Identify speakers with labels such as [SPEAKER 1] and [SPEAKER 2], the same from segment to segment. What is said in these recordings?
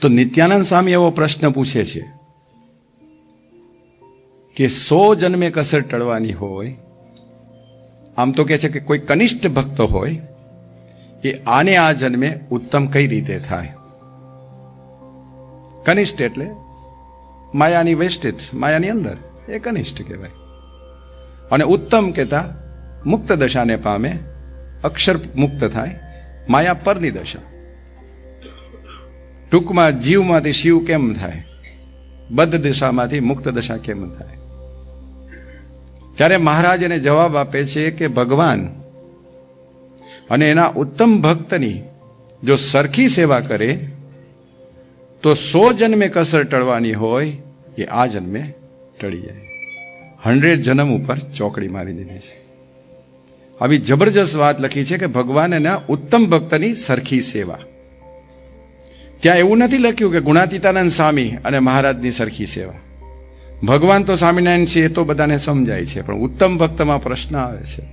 [SPEAKER 1] તો નિત્યાનંદ સ્વામી એવો પ્રશ્ન પૂછે છે કે 100 જન્મે કસર ટળવાની હોય, આમ તો કહે છે કે કોઈ કનિષ્ઠ ભક્ત હોય એ આને આ જન્મે ઉત્તમ કઈ રીતે થાય? કનિષ્ઠ એટલે માયાની વેષ્ટિત, માયાની અંદર, એ કનિષ્ઠ કહેવાય. અને ઉત્તમ કહેતા મુક્ત દશાને પામે, અક્ષર મુક્ત થાય, માયા પરની દશા. ટૂંકમાં જીવમાંથી શિવ કેમ થાય, બદ્ધ દશામાંથી મુક્ત દશા કેમ થાય? ત્યારે મહારાજ એને જવાબ આપે છે કે ભગવાન અને એના ઉત્તમ ભક્તની જો સરખી સેવા કરે તો 100 જન્મે કસર ટળવાની હોય એ આ જન્મે ટળી જાય. 100 જન્મ ઉપર ચોકડી મારી દીધી છે. આવી જબરજસ્ત વાત લખી છે કે ભગવાન એના ઉત્તમ ભક્તની સરખી સેવા. ત્યાં એવું નથી લખ્યું કે ગુણાતીતાનંદ સ્વામી અને મહારાજની સરખી સેવા. ભગવાન તો સ્વામિનારાયણ છે એ તો બધાને સમજાય છે, પણ ઉત્તમ ભક્તમાં પ્રશ્ન આવે છે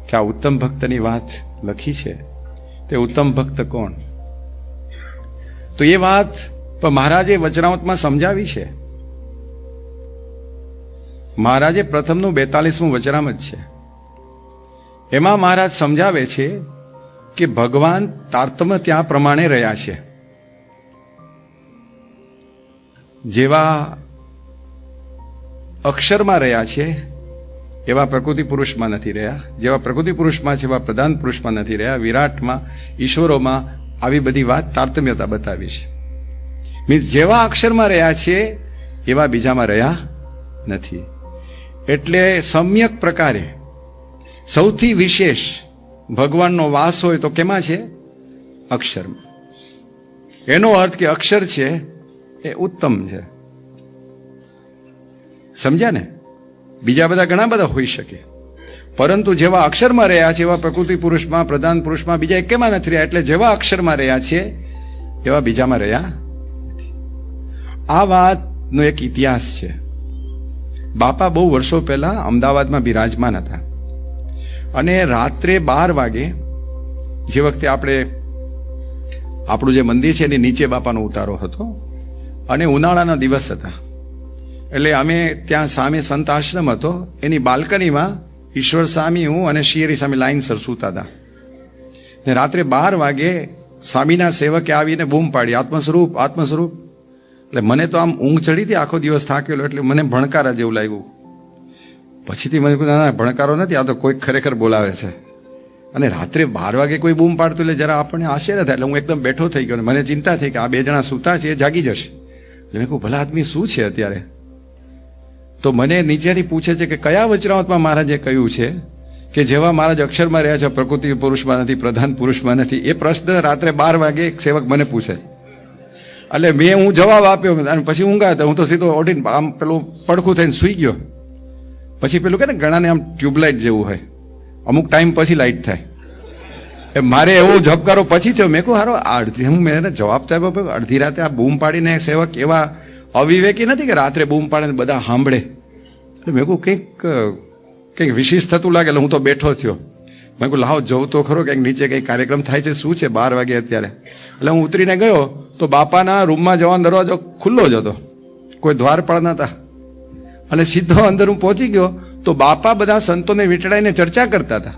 [SPEAKER 1] કે આ ઉત્તમ ભક્તની વાત લખી છે તે ઉત્તમ ભક્ત કોણ? તો એ વાત પણ મહારાજે વચનામૃતમાં સમજાવી છે. મહારાજે પ્રથમનું 42મું વચનામૃત છે, એમાં મહારાજ સમજાવે છે કે ભગવાન તારતમ્ય ત્યાં પ્રમાણે રહ્યા છે. જેવા અક્ષરમાં રહ્યા છે એવા પ્રકૃતિ પુરુષમાં નથી રહ્યા, જેવા પ્રકૃતિ પુરુષમાં છે એવા પ્રધાન પુરુષમાં નથી રહ્યા. વિરાટમાં, ઈશ્વરોમાં આવી બધી વાત તારતમ્યતા બતાવી છે. મીન્સ જેવા અક્ષરમાં રહ્યા છે એવા બીજામાં રહ્યા નથી. એટલે સમ્યક પ્રકારે સૌથી વિશેષ ભગવાનનો વાસ હોય તો કેમાં છે? અક્ષરમાં. એનો અર્થ કે અક્ષર છે એ ઉત્તમ છે. સમજ્યા ને? બીજા બધા ઘણા બધા હોઈ શકે, પરંતુ જેવા અક્ષરમાં રહ્યા છે એવા પ્રકૃતિ પુરુષમાં, પ્રધાન પુરુષમાં, બીજા એકેમાં નથી રહ્યા. એટલે જેવા અક્ષરમાં રહ્યા છે એવા બીજામાં રહ્યા નથી. આ વાતનો એક ઇતિહાસ છે. બાપા બહુ વર્ષો પહેલા અમદાવાદમાં બિરાજમાન હતા અને રાત્રે 12 વાગે, જે વખતે આપણું જે મંદિર છે એની નીચે બાપાનો ઉતારો હતો અને ઉનાળાના દિવસ હતા, એટલે અમે ત્યાં સામે સંત આશ્રમ હતો, એની બાલ્કનીમાં ઈશ્વર સ્વામી, હું અને શિયરી સ્વામી લાઈનસર સૂતા હતા. ને રાત્રે 12 વાગે સ્વામીના સેવકે આવીને બૂમ પાડી, આત્મસ્વરૂપ, આત્મસ્વરૂપ. એટલે મને તો આમ ઊંઘ ચડી હતી, આખો દિવસ થાકેલો, એટલે મને ભણકારા જેવું લાગ્યું. પછીથી મને કહ્યું ના, ભણકારો નથી, આ તો કોઈ ખરેખર બોલાવે છે. અને રાત્રે 12 વાગે કોઈ બૂમ પાડતું એટલે જરા આપણને આશ્ચર્ય થાય. એટલે હું એકદમ બેઠો થઈ ગયો. મને ચિંતા થઈ કે આ 2 જણા સૂતા છે, એ જાગી જશે. એટલે મેં કહ્યું ભલા આદમી શું છે અત્યારે? તો મને નીચેથી પૂછે છે કે કયા વચનામૃતમાં મહારાજે કહ્યું છે કે જેવા મહારાજ અક્ષરમાં રહ્યા છે પ્રકૃતિ પુરુષમાં નથી, પ્રધાન પુરુષમાં નથી? એ પ્રશ્ન રાત્રે 12 વાગે એક સેવક મને પૂછે. એટલે હું જવાબ આપ્યો અને પછી ઊંઘા હતા. હું તો સીધો ઓઢીને આમ પેલું પડખું થઈને સૂઈ ગયો. પછી પેલું કે ને ઘણાને આમ ટ્યુબલાઇટ જેવું હોય, અમુક ટાઈમ પછી લાઇટ થાય. મારે એવો ઝબકારો પછી થયો. મેં કહું હારો મેં એને જવાબ તો આપ્યો, અડધી રાતે આ બૂમ પાડીને સેવક એવા અવિવેકી નથી કે રાત્રે બૂમ પાડીને બધા સાંભળે. એટલે મેં કહું કંઈક વિશેષ થતું લાગે. એટલે હું તો બેઠો થયો. મેં કહું લાવો જવું તો ખરો, કંઈક નીચે કંઈક કાર્યક્રમ થાય છે, શું છે 12 વાગે અત્યારે? એટલે હું ઉતરીને ગયો તો બાપાના રૂમમાં જવાનો દરવાજો ખુલ્લો જ હતો, કોઈ દ્વાર પણ નતા. અને સીધો અંદર હું પહોંચી ગયો તો બાપા બધા સંતોને વીંટળાઈને ચર્ચા કરતા હતા.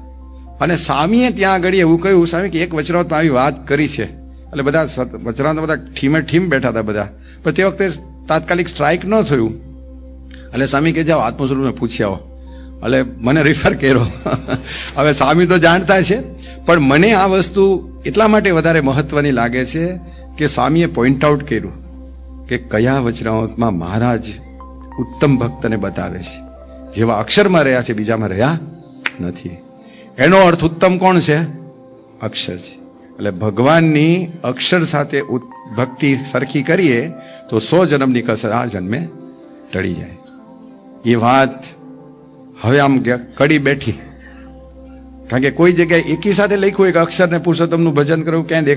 [SPEAKER 1] અને સ્વામીએ ત્યાં આગળ એવું કહ્યું, સ્વામી કે એક વચનામૃતમાં આવી વાત કરી છે. એટલે બધા વચનામૃત બધા ઠીમે ઠીમ બેઠા હતા બધા. પણ તે વખતે તાત્કાલિક સ્ટ્રાઇક ન થયું. એટલે સ્વામી કે જાઓ આત્મસ્વરૂપને પૂછી આવો. એટલે મને રિફર કર્યો. હવે સ્વામી તો જાણતા છે, પણ મને આ વસ્તુ એટલા માટે વધારે મહત્વની લાગે છે કે સ્વામીએ પોઈન્ટ આઉટ કર્યું કે કયા વચનામૃતમાં મહારાજ ઉત્તમ ભક્તને બતાવે છે જેવા અક્ષરમાં રહ્યા છે બીજામાં રહ્યા નથી. એનો અર્થ ઉત્તમ કોણ છે? અક્ષર છે. એટલે ભગવાનની અક્ષર સાથે ભક્તિ સરખી કરીએ તો 100 જન્મની કસર આ જન્મે ટળી જાય. એ વાત હવે આમ કડી બેઠી. કારણ કે કોઈ જગ્યાએ એકી સાથે લખ્યું હોય કે અક્ષરને પુરુષોત્તમનું ભજન કરવું, ક્યાંય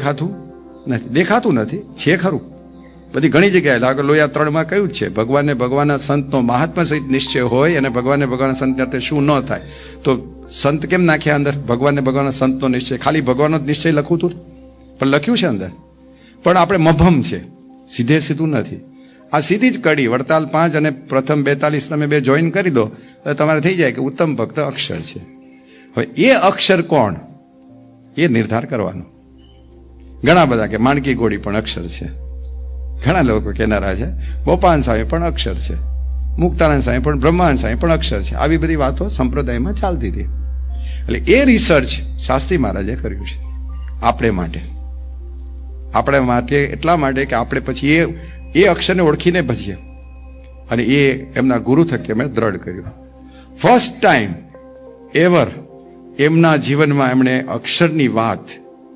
[SPEAKER 1] દેખાતું નથી. છે ખરું, બધી ઘણી જગ્યાએ લાગે. લોયા 3માં કહ્યું જ છે, ભગવાનને ભગવાનના સંતનો મહાત્મા સહિત નિશ્ચય હોય અને ભગવાનને ભગવાનના સંત ત્યારે શું ન થાય. તો સંત કેમ નાખ્યા અંદર? ભગવાનને ભગવાનના સંતનો નિશ્ચય. ખાલી ભગવાનનો જ નિશ્ચય લખવું હતું, પણ લખ્યું છે અંદર. પણ આપણે મભમ છે, સીધે સીધું નથી. આ સીધી જ કડી વડતાલ 5 અને પ્રથમ 42 તમે બે જોઈન કરી દો તો તમારે થઈ જાય કે ઉત્તમ ભક્ત અક્ષર છે. હવે એ અક્ષર કોણ એ નિર્ધાર કરવાનો. ઘણા બધા કે માણકી ઘોડી પણ અક્ષર છે, ઘણા લોકો કહેનારા છે ગોપાલ સ્વામી પણ અક્ષર છે, મુક્તાનંદ સ્વામી પણ, બ્રહ્માનંદ સ્વામી પણ અક્ષર છે. આવી બધી વાતો સંપ્રદાયમાં ચાલતી હતી. એટલે એ રિસર્ચ શાસ્ત્રી મહારાજે કર્યું છે આપણે માટે એટલા માટે કે આપણે પછી એ અક્ષરને ઓળખીને ભજીએ. અને એ એમના ગુરુ થકી એમણે દ્રઢ કર્યું. ફર્સ્ટ ટાઈમ એવર એમના જીવનમાં એમણે અક્ષરની વાત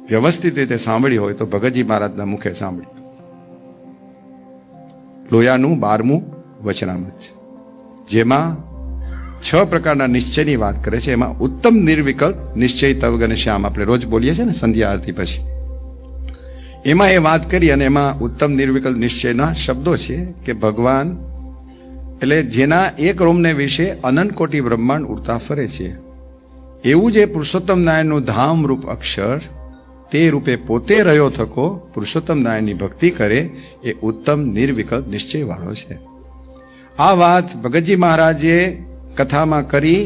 [SPEAKER 1] વ્યવસ્થિત રીતે સાંભળી હોય તો ભગતજી મહારાજના મુખે સાંભળી. લોયાનું 12મું વચનામૃત, જેમાં 6 પ્રકારના નિશ્ચયની વાત કરે છે. એમાં ઉત્તમ નિર્વિકલ્પ નિશ્ચય તવ ગણ શ્યામ આપણે રોજ બોલીએ છીએ ને સંધ્યા આરતી પછી, એમાં એ વાત કરી. અને એમાં ઉત્તમ નિર્વિકલ્પ નિશ્ચયના શબ્દો છે કે ભગવાન એટલે જેના એક રોમને વિશે અનંત કોટી બ્રહ્માંડ ઉડતા ફરે છે, એવું જે પુરુષોત્તમ નારાયણનું ધામ રૂપ અક્ષર તે રૂપે પોતે રહ્યો થકો પુરુષોત્તમ નારાયણની ભક્તિ કરે એ ઉત્તમ નિર્વિકલ્પ નિશ્ચય વાળો છે. આ વાત ભગતજી મહારાજે કથામાં કરી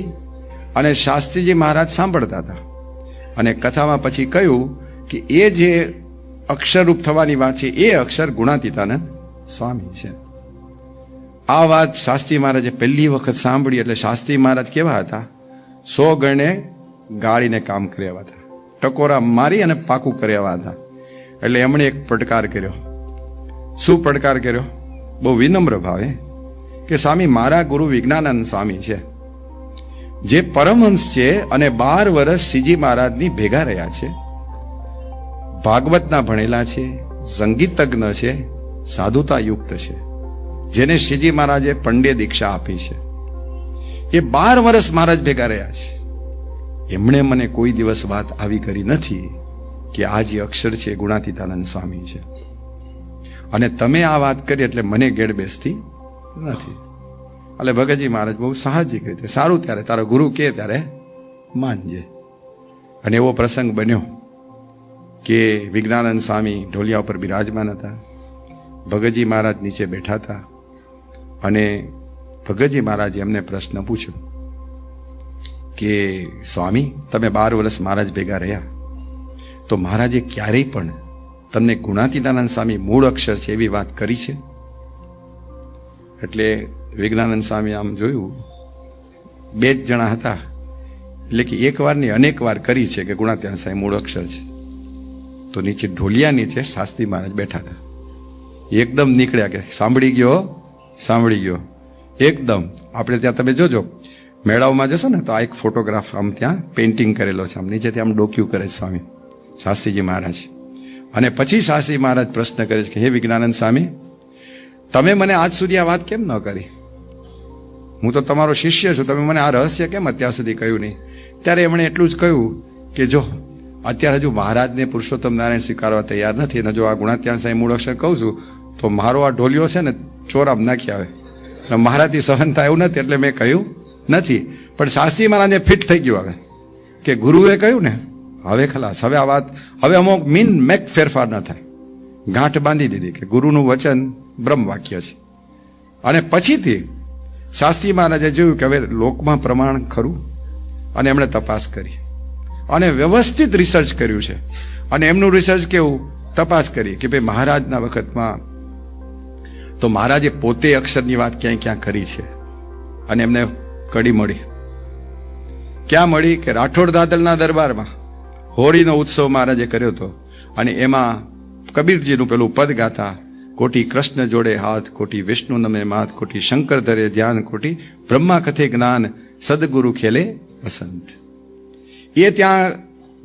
[SPEAKER 1] અને શાસ્ત્રીજી મહારાજ સાંભળતા હતા. અને કથામાં પછી કહ્યું કે એ જે અક્ષરરૂપ થવાની વાત છે એ અક્ષર ગુણાતીતાનંદ સ્વામી છે. આ વાત શાસ્ત્રી મહારાજે પહેલી વખત સાંભળી એટલે શાસ્ત્રી મહારાજ કેવા હતા? 100 ગણે ગાળીને કામ કર્યા હતા, ટકોરા મારી અને પાકું કર્યા હતા. એટલે એમણે એક પડકાર કર્યો. શું પડકાર કર્યો? બહુ વિનમ્ર ભાવે કે સ્વામી મારા ગુરુ વિજ્ઞાનંદ સ્વામી છે, જે પરમહંસ છે અને 12 વર્ષ શ્રીજી મહારાજની ભેગા રહ્યા છે, ભાગવતના ભણેલા છે, સંગીતજ્ઞ છે, સાધુતા યુક્ત છે, જેને શ્રીજી મહારાજે પંડ્ય દીક્ષા આપી છે. એ 12 વર્ષ મહારાજ ભેગા રહ્યા છે. એમણે મને કોઈ દિવસ વાત આવી કરી નથી કે આ જે અક્ષર છે ગુણાતીતાનંદ સ્વામી છે. અને તમે આ વાત કરી એટલે મને ગેડ બેસતી નથી. એટલે ભગતજી મહારાજ બહુ સાહજિક રીતે સારું ત્યારે તારો ગુરુ કહે ત્યારે માનજે. અને એવો પ્રસંગ બન્યો કે વિજ્ઞાનંદ સ્વામી ઢોલિયા ઉપર બિરાજમાન હતા, ભગતજી મહારાજ નીચે બેઠા હતા. અને ભગતજી મહારાજે એમને પ્રશ્ન પૂછ્યો કે સ્વામી તમે 12 વર્ષ મહારાજ ભેગા રહ્યા તો મહારાજે ક્યારેય પણ તમને ગુણાતીતાનંદ સ્વામી મૂળ અક્ષર છે એવી વાત કરી છે? એટલે વિજ્ઞાનંદ સ્વામી આમ જોયું, 2 જ જણા હતા એટલે કે એક વાર નહીં અનેક વાર કરી છે કે ગુણાતીતાનંદ સ્વામી મૂળ અક્ષર છે. તો નીચે ઢોલિયા નીચે શાસ્ત્રી મહારાજ બેઠા હતા. એકદમ નીકળ્યા કે સાંભળી ગયો એકદમ. આપણે ત્યાં તમે જોજો મેળાઓમાં જશો ને તો આ એક ફોટોગ્રાફ આમ ત્યાં પેઇન્ટિંગ કરેલો છે, આમ નીચેથી આમ ડોક્યુ કરે છે સ્વામી શાસ્ત્રીજી મહારાજ. અને પછી શાસ્ત્રી મહારાજ પ્રશ્ન કરે છે કે હે વિજ્ઞાનંદ સ્વામી, તમે મને આજ સુધી આ વાત કેમ ન કરી? હું તો તમારો શિષ્ય છું, તમે મને આ રહસ્ય કેમ અત્યાર સુધી કહ્યું નહીં? ત્યારે એમણે એટલું જ કહ્યું કે જો અત્યારે હજુ મહારાજને પુરુષોત્તમ નારાયણ સ્વીકારવા તૈયાર નથી, અને જો આ ગુણાતીતાનંદ સ્વામી મૂળ અક્ષર કહું છું તો મારો આ ઢોલિયો છે ને ચોરામ નાખી આવે, મહારાજથી સહન થાય એવું નથી, એટલે મેં કહ્યું નથી. પણ શાસ્ત્રી મહારાજને ફિટ થઈ ગયું હવે કે ગુરુએ કહ્યું ને હવે ખલાસ, હવે આ વાત હવે અમુક મેક ફેરફાર ન થાય. ગાંઠ બાંધી દીધી કે ગુરુનું વચન બ્રહ્મ વાક્ય છે. અને પછીથી શાસ્ત્રી મહારાજે જોયું કે હવે લોકમાં પ્રમાણ ખરું, અને એમણે તપાસ કરી અને વ્યવસ્થિત રિસર્ચ કર્યું છે. અને એમનું રિસર્ચ કેવું? તપાસ કરી કે ભાઈ મહારાજના વખતમાં તો મહારાજે પોતે અક્ષરની વાત ક્યાંય ક્યાં કરી છે. અને એમને કડી મળી. ક્યાં મળી? કે રાઠોડ દાદલના દરબારમાં હોળીનો ઉત્સવ મહારાજે કર્યો હતો. અને એમાં કબીરજીનું પેલું પદ ગાતા, કોટી કૃષ્ણ જોડે હાથ, કોટી વિષ્ણુ નમે માથ, કોટી શંકર ધરે ધ્યાન, કોટી બ્રહ્મા કથે જ્ઞાન, સદગુરુ ખેલે વસંત. એ ત્યાં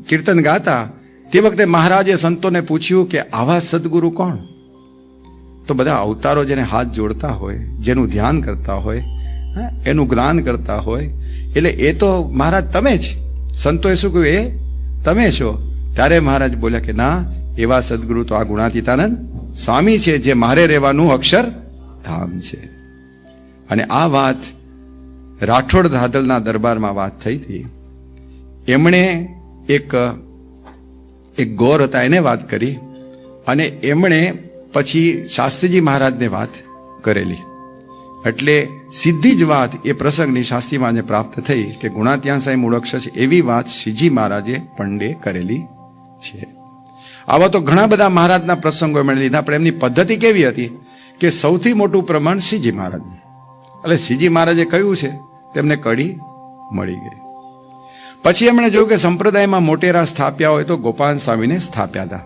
[SPEAKER 1] કીર્તન ગાતા તે વખતે મહારાજે સંતોને પૂછ્યું કે આવા સદગુરુ કોણ? તો બધા અવતારો જેને હાથ જોડતા હોય, જેનું ધ્યાન કરતા હોય, એનું જ્ઞાન કરતા હોય, એટલે એ તો મહારાજ તમે જ. સંતોએ શું કહ્યું? એ તમે છો. ત્યારે મહારાજ બોલ્યા કે ના, એવા સદગુરુ તો આ ગુણાતીતાનંદ સ્વામી છે, જે મારે રહેવાનું અક્ષર ધામ છે. અને આ વાત રાઠોડ દાદલના દરબારમાં વાત થઈ હતી. એમણે એક ગોર હતા એને વાત કરી, અને એમણે પછી શાસ્ત્રીજી મહારાજને વાત કરેલી. એટલે સીધી જ વાત એ પ્રસંગની શાસ્ત્રી મહારાજને પ્રાપ્ત થઈ કે ગુણાત્યાન સાંઈ મૂળ અક્ષર છે, એવી વાત શ્રીજી મહારાજે પંડે કરેલી છે. આવા તો ઘણા બધા મહારાજના પ્રસંગો એમણે લીધા, પણ એમની પદ્ધતિ કેવી હતી કે સૌથી મોટું પ્રમાણ શ્રીજી મહારાજનું. એટલે શ્રીજી મહારાજે કહ્યું છે તેમને કડી મળી ગઈ. પછી એમણે જોયું કે સંપ્રદાયમાં મોટેરા સ્થાપ્યા હોય તો ગોપાલ સ્વામીને સ્થાપ્યા હતા,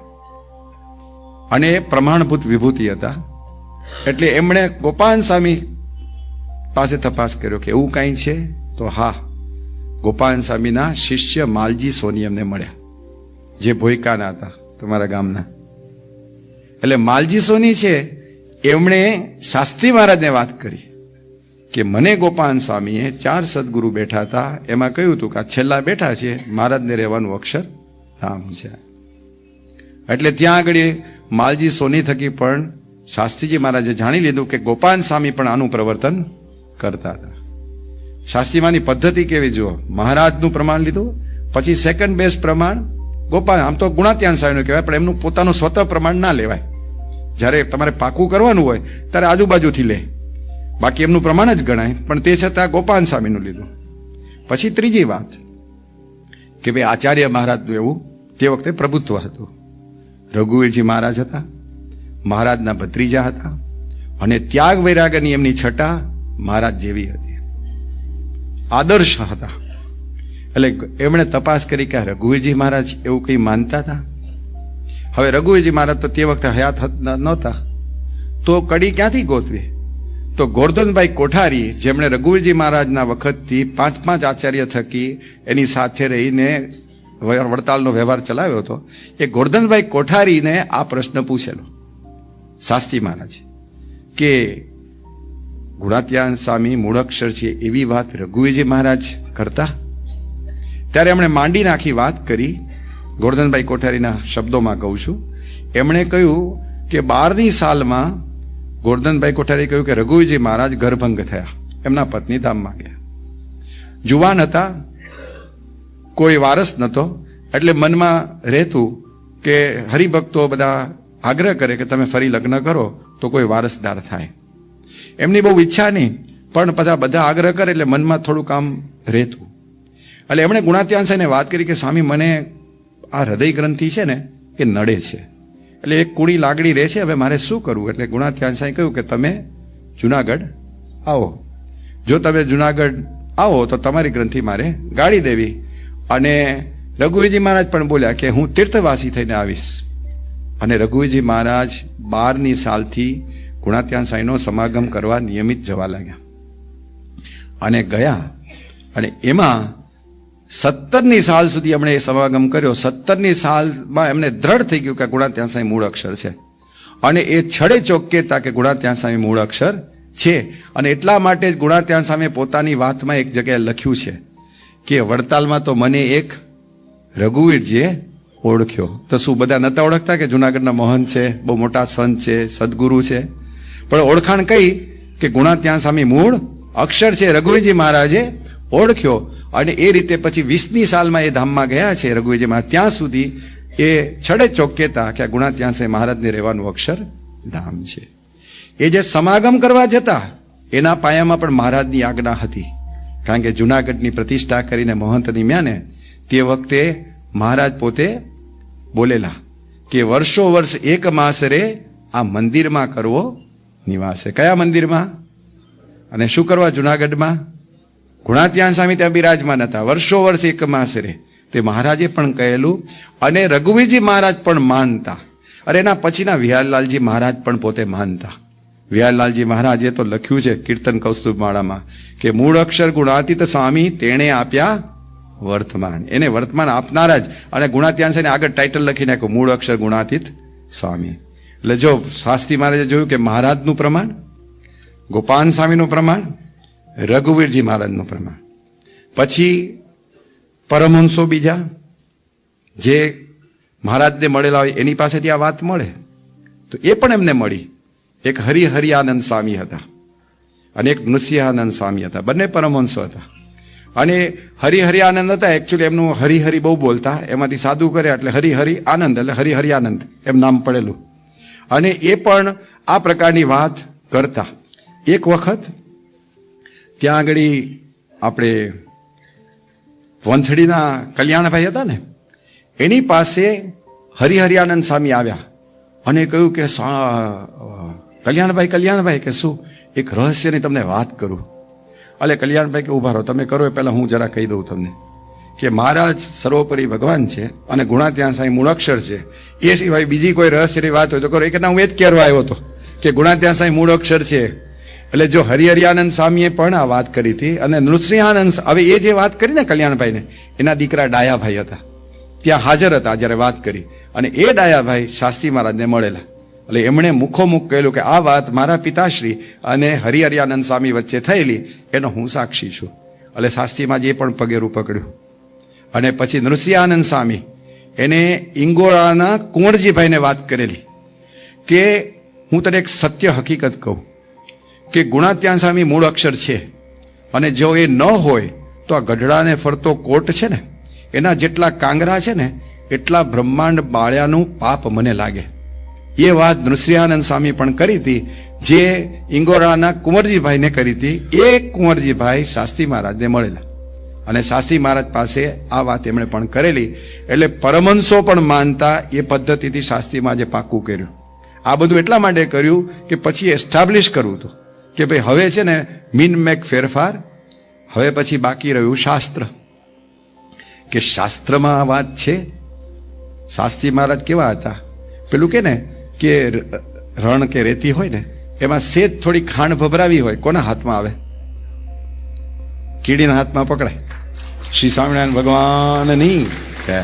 [SPEAKER 1] અને એ પ્રમાણભૂત વિભૂતિ હતા. એટલે એમણે ગોપાલ સ્વામી પાસે તપાસ કર્યો કે એવું કાંઈ છે, તો હા, ગોપાલ સ્વામીના શિષ્ય માલજી સોની એમને મળ્યા, જે ભોયકાના હતા તમારા ગામના. એટલે માલજી સોની છે, એમણે શાસ્ત્રી મહારાજને વાત કરી કે મને ગોપાલ સ્વામીએ 4 સદગુરુ બેઠા હતા, એમાં કહ્યું હતું કે આ છેલ્લા બેઠા છે, મહારાજને રહેવાનું અક્ષર ધામ છે. એટલે ત્યાં આગળ માલજી સોની થકી પણ શાસ્ત્રીજી મહારાજે જાણી લીધું કે ગોપાલ સ્વામી પણ આનું પ્રવર્તન કરતા હતા. શાસ્ત્રીમાની પદ્ધતિ કેવી જુઓ, મહારાજનું પ્રમાણ લીધું, પછી સેકન્ડ બેસ્ટ પ્રમાણ ગોપાલ, આમ તો ગુણાત્યાન સ્વામીનું કહેવાય, પણ એમનું પોતાનું સ્વતઃ પ્રમાણ ના લેવાય. જ્યારે તમારે પાકું કરવાનું હોય ત્યારે આજુબાજુથી લે, બાકી એમનું પ્રમાણ જ ગણાય, પણ તે છતાં ગોપાલ સ્વામીનું લીધું. પછી ત્રીજી વાત કે ભાઈ આચાર્ય મહારાજનું એવું તે વખતે પ્રભુત્વ હતું. રઘુવીરજી મહારાજ હતા, મહારાજના ભત્રીજા હતા, અને ત્યાગ વૈરાગ્યની એમની છટા મહારાજ જેવી હતી, આદર્શ હતા. એટલે એમણે તપાસ કરી કે રઘુવીરજી મહારાજ એવું કંઈ માનતા હતા. હવે રઘુવીરજી મહારાજ તો તે વખતે હયાત નહોતા, તો કડી ક્યાંથી ગોતવી? તો ગોરધનભાઈ કોઠારી, જેમણે રઘુવીરજી મહારાજના વખતથી 5 આચાર્ય થકી એની સાથે રહીને વડતાલનો વ્યવહાર ચલાવ્યો હતો, એ ગોરધનભાઈ કોઠારીને આ પ્રશ્ન પૂછેલો શાસ્ત્રી મહારાજ કે ગુણાત્યાન સ્વામી મૂળાક્ષર છે એવી વાત રઘુવીરજી મહારાજ કરતા? ત્યારે એમણે માંડી નાખી વાત કરી. ગોરધનભાઈ કોઠારીના શબ્દોમાં કહું છું, એમણે કહ્યું કે 12ની સાલમાં ગોરધનભાઈ કોઠારી કહ્યું કે રઘુવીરજી મહારાજ ગર્ભંગ થયા, એમના પત્ની ધામમાં ગયા. જુવાન હતા, કોઈ વારસ નહોતો, એટલે મનમાં રહેતું કે હરિભક્તો બધા આગ્રહ કરે કે તમે ફરી લગ્ન કરો તો કોઈ વારસદાર થાય. એમની બહુ ઈચ્છા નહીં, પણ પછી બધા આગ્રહ કરે એટલે મનમાં થોડું કામ રહેતું. એટલે એમણે ગુણાત્યાન સાહેબને વાત કરી કે સ્વામી, મને આ હૃદય ગ્રંથિ છે ને એ નડે છે, એટલે એક કુણી લાગણી રહે છે, હવે મારે શું કરવું? એટલે ગુણાત્યાન સાહેબ કહ્યું કે તમે જુનાગઢ આવો, જો તમે જુનાગઢ આવો તો તમારી ગ્રંથિ મારે ગાળી દેવી. અને રઘુવીરજી મહારાજ પણ બોલ્યા કે હું તીર્થવાસી થઈને આવીશ. અને રઘુવીરજી મહારાજ 12ની સાલથી ગુણાત્યાન સાંઈનો સમાગમ કરવા નિયમિત જવા લાગ્યા, અને ગયા. અને એમાં 17ની સાલ સુધી એમણે એ સમાગમ કર્યો. 17ની સાલમાં એમને દ્રઢ થઈ ગયું કે ગુણાત્યાન સાંઈ મૂળ અક્ષર છે, અને એ છડે ચોક્કેતા કે ગુણાત્યાન સ્વામી મૂળ અક્ષર છે. અને એટલા માટે જ ગુણાત્યાન સ્વામી પોતાની વાતમાં એક જગ્યાએ લખ્યું છે કે વડતાલમાં તો મને એક રઘુવીરજીએ ઓળખ્યો. તો શું બધા નતા ઓળખતા કે જુનાગઢના મહંત છે, બહુ મોટા સંત છે, સદગુરુ છે? પણ ઓળખાણ કઈ કે ગુણાત્યાન સ્વામી મૂળ અક્ષર છે, રઘુવીરજી મહારાજે ઓળખ્યો. અને એ રીતે પછી 20ની સાલમાં એ ધામમાં ગયા છે રઘુવીરજી મહારાજ. ત્યાં સુધી એ છડે ચોક્કેતા કે આ ગુણાત્યાન સ્વામી મહારાજને રહેવાનું અક્ષર ધામ છે. એ જે સમાગમ કરવા જતા એના પાયામાં પણ મહારાજની આજ્ઞા હતી, કારણ કે જુનાગઢની પ્રતિષ્ઠા કરીને મહંતની મ્યાને તે વખતે મહારાજ પોતે બોલેલા કે વર્ષો વર્ષ એક માસરે આ મંદિરમાં કરવો નિવાસે. કયા મંદિરમાં? અને શું કરવા? જુનાગઢમાં. ગુણાત્યાન સ્વામી ત્યાં બિરાજમાન હતા, વર્ષો વર્ષ એક માસરે. તે મહારાજે પણ કહેલું, અને રઘુવીરજી મહારાજ પણ માનતા. અરે એના પછીના વિહારલાલજી મહારાજ પણ પોતે માનતા. વિહારલાલજી મહારાજે તો લખ્યું છે કીર્તન કૌસ્તુભમાળામાં કે મૂળ અક્ષર ગુણાતીત સ્વામી તેણે આપ્યા વર્તમાન. એને વર્તમાન આપનારા જ. અને ગુણાત્યાન સ્વામી આગળ ટાઇટલ લખી નાખ્યું મૂળ અક્ષર ગુણાતીત સ્વામી. એટલે જો શાસ્ત્રી મહારાજે જોયું કે મહારાજનું પ્રમાણ, ગોપાલ સ્વામીનું પ્રમાણ, રઘુવીરજી મહારાજનું પ્રમાણ, પછી પરમહંસો બીજા જે મહારાજને મળેલા હોય એની પાસેથી આ વાત મળે, તો એ પણ એમને મળી. એક હરિહરિયાનંદ સ્વામી હતા અને એક નૃસિંહાનંદ સ્વામી હતા, બંને પરમહંસો હતા. અને હરિહરિયાનંદ હતા, એકચ્યુઅલી એમનું હરિહરિ બહુ બોલતા, એમાંથી સાદું કર્યા એટલે હરિહરિ આનંદ, એટલે હરિહરિયાનંદ એમ નામ પડેલું. અને એ પણ આ પ્રકારની વાત કરતા. એક વખત ત્યાં આગળ આપણે વંથડીના કલ્યાણભાઈ હતા ને, એની પાસે હરિહરિયાનંદ સ્વામી આવ્યા અને કહ્યું કે કલ્યાણભાઈ કે શું, એક રહસ્યની તમને વાત કરું. એટલે કલ્યાણભાઈ કે ઉભા રહો, તમે કરો એ પહેલા હું જરા કહી દઉં તમને કે મહારાજ સર્વોપરી ભગવાન છે અને ગુણાત્યાન સાંઈ મૂળાક્ષર છે. એ સિવાય બીજી કોઈ રહસ્યની વાત હોય તો કરો. એ કે ના, હું એ જ કહેવા આવ્યો હતો કે ગુણાત્યાન સાંઈ મૂળાક્ષર છે. એટલે જો હરિહરિયાનંદ સ્વામીએ પણ આ વાત કરી હતી અને નૃસિંહાનંદ, હવે એ જે વાત કરી ને કલ્યાણભાઈને, એના દીકરા ડાયાભાઈ હતા, ત્યાં હાજર હતા જ્યારે વાત કરી. અને એ ડાયાભાઈ શાસ્ત્રી મહારાજને મળેલા. એટલે એમણે મુખોમુખ કહેલું કે આ વાત મારા પિતાશ્રી અને હરિહરિયાનંદ સ્વામી વચ્ચે થયેલી, એનો હું સાક્ષી છું. એટલે શાસ્ત્રીમાં જે પણ પગેરું પકડ્યું. અને પછી નૃસિંહાનંદ સ્વામી એને ઇંગોરાના કુંવરજીભાઈને વાત કરેલી કે હું તને એક સત્ય હકીકત કહું કે ગુણાત્યાન સ્વામી મૂળ અક્ષર છે, અને જો એ ન હોય તો આ ગઢડાને ફરતો કોટ છે ને, એના જેટલા કાંગરા છે ને એટલા બ્રહ્માંડ બાળ્યાનું પાપ મને લાગે. એ વાત નૃસિંહાનંદ સ્વામી પણ કરી હતી, જે ઇંગોરાના કુંવરજીભાઈને કરી હતી. એ કુંવરજીભાઈ શાસ્ત્રી મહારાજને મળેલા અને શાસ્ત્રી મહારાજ પાસે આ વાત એમણે પણ કરેલી. એટલે પરમહંસો પણ માનતા એ પદ્ધતિથી શાસ્ત્રીમાં જે પાકું કર્યું. આ બધું એટલા માટે કર્યું કે પછી એસ્ટાબ્લિશ કરવું હતું કે ભાઈ હવે છે ને મીન મેક ફેરફાર. હવે પછી બાકી રહ્યું શાસ્ત્ર, કે શાસ્ત્રમાં આ વાત છે. શાસ્ત્રી મહારાજ કેવા હતા, પેલું કે ને કે રણ કે રેતી હોય ને એમાં સેજ થોડી ખાંડ ભભરાવી હોય, કોના હાથમાં આવે? કીડીના હાથમાં પકડાય. શ્રી સ્વામિનારાયણ ભગવાનની જય.